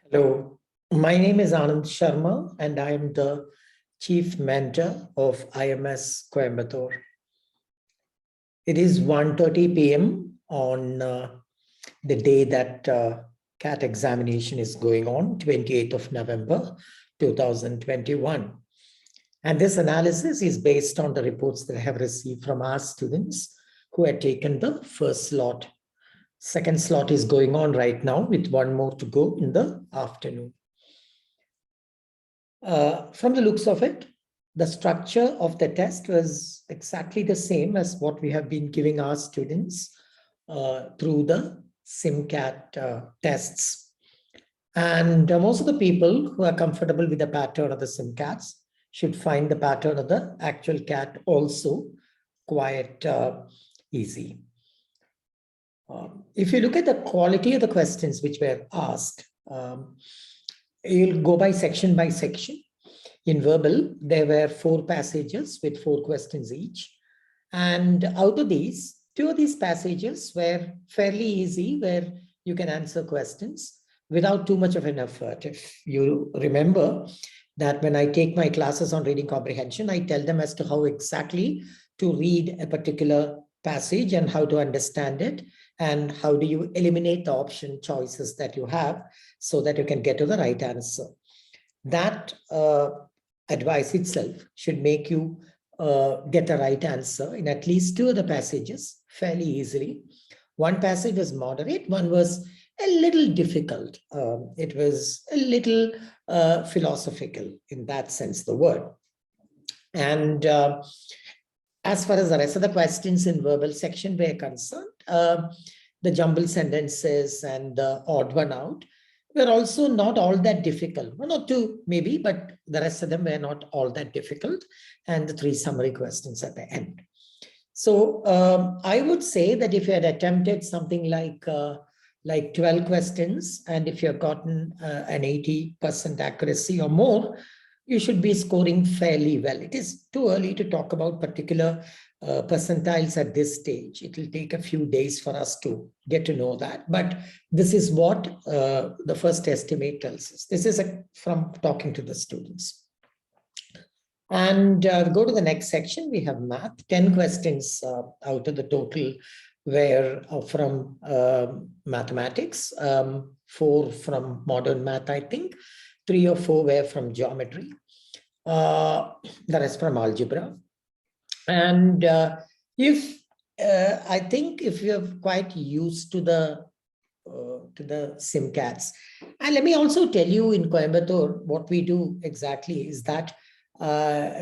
Hello, my name is Anand Sharma and I am the Chief Mentor of IMS Coimbatore. It is 1:30 p.m. on the day that CAT examination is going on, 28th of November, 2021. And this analysis is based on the reports that I have received from our students who had taken the first slot. Second slot is going on right now with one more to go in the afternoon. From the looks of it, the structure of the test was exactly the same as what we have been giving our students through the SimCAT tests. And most of the people who are comfortable with the pattern of the SimCATs should find the pattern of the actual CAT also quite easy. If you look at the quality of the questions which were asked, you'll go by section. In verbal, there were 4 passages with 4 questions each. And out of these, 2 of these passages were fairly easy, where you can answer questions without too much of an effort. If you remember that when I take my classes on reading comprehension, I tell them as to how exactly to read a particular passage and how to understand it, and how do you eliminate the option choices that you have so that you can get to the right answer. That advice itself should make you get the right answer in at least 2 of the passages fairly easily. One passage was moderate, one was a little difficult. It was a little philosophical in that sense, the word. And as far as the rest of the questions in verbal section were concerned, the jumbled sentences and the odd one out were also not all that difficult. 1 or 2 maybe, but the rest of them were not all that difficult. And the 3 summary questions at the end. So I would say that if you had attempted something like 12 questions, and if you have gotten an 80% accuracy or more, you should be scoring fairly well. It is too early to talk about particular percentiles at this stage. It will take a few days for us to get to know that. But this is what the first estimate tells us. This is from talking to the students. And go to the next section. We have math. 10 questions out of the total were from mathematics, 4 from modern math, I think. 3 or 4 were from geometry, the rest from algebra. And I think if you're quite used to the SimCATs, and let me also tell you in Coimbatore, what we do exactly is that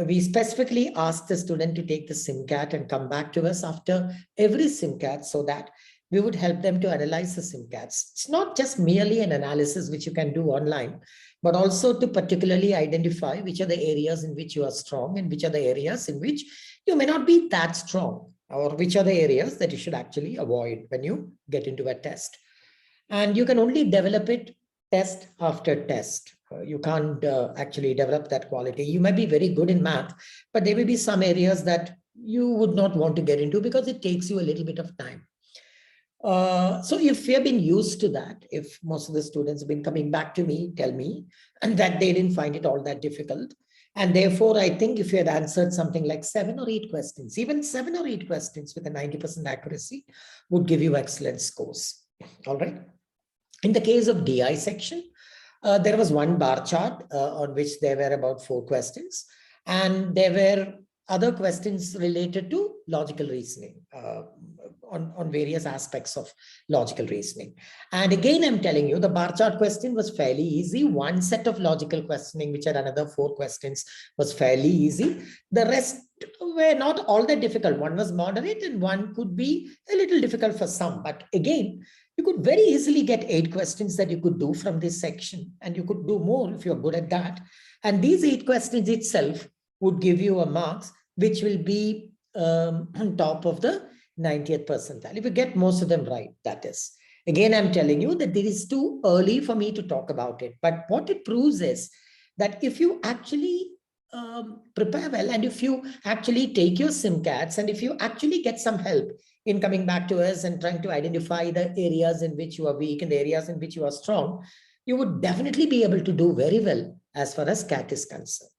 we specifically ask the student to take the SimCAT and come back to us after every SimCAT so that we would help them to analyze the SimCATs. It's not just merely an analysis which you can do online, but also to particularly identify which are the areas in which you are strong and which are the areas in which you may not be that strong, or which are the areas that you should actually avoid when you get into a test. And you can only develop it test after test. You can't actually develop that quality. You might be very good in math, but there may be some areas that you would not want to get into because it takes you a little bit of time. So if you have been used to that, if most of the students have been coming back to me, tell me, and that they didn't find it all that difficult. And therefore, I think if you had answered something like 7 or 8 questions, even 7 or 8 questions with a 90% accuracy would give you excellent scores. All right. In the case of DI section, there was one bar chart on which there were about 4 questions. And there were other questions related to logical reasoning, on various aspects of logical reasoning. And again, I'm telling you, the bar chart question was fairly easy. One set of logical questioning, which had another 4 questions, was fairly easy. The rest were not all that difficult. One was moderate and one could be a little difficult for some. But again, you could very easily get 8 questions that you could do from this section, and you could do more if you're good at that. And these 8 questions itself would give you a marks which will be on top of the 90th percentile. If you get most of them right, that is. Again, I'm telling you that it is too early for me to talk about it. But what it proves is that if you actually prepare well, and if you actually take your SimCATs, and if you actually get some help in coming back to us and trying to identify the areas in which you are weak and the areas in which you are strong, you would definitely be able to do very well as far as CAT is concerned.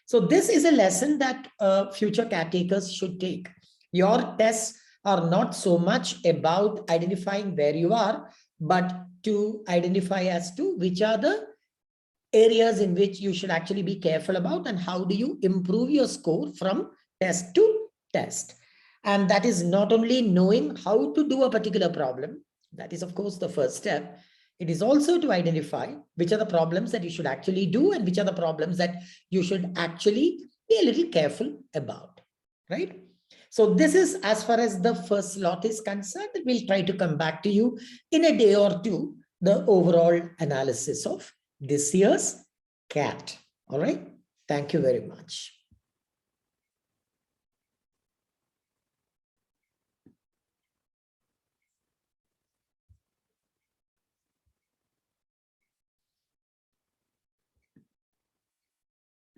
So this is a lesson that future CAT takers should take. Your tests are not so much about identifying where you are, but to identify as to which are the areas in which you should actually be careful about and how do you improve your score from test to test. And that is not only knowing how to do a particular problem, that is of course the first step. It is also to identify which are the problems that you should actually do and which are the problems that you should actually be a little careful about, right? So this is as far as the first slot is concerned. We'll try to come back to you in a day or two, the overall analysis of this year's CAT. All right. Thank you very much.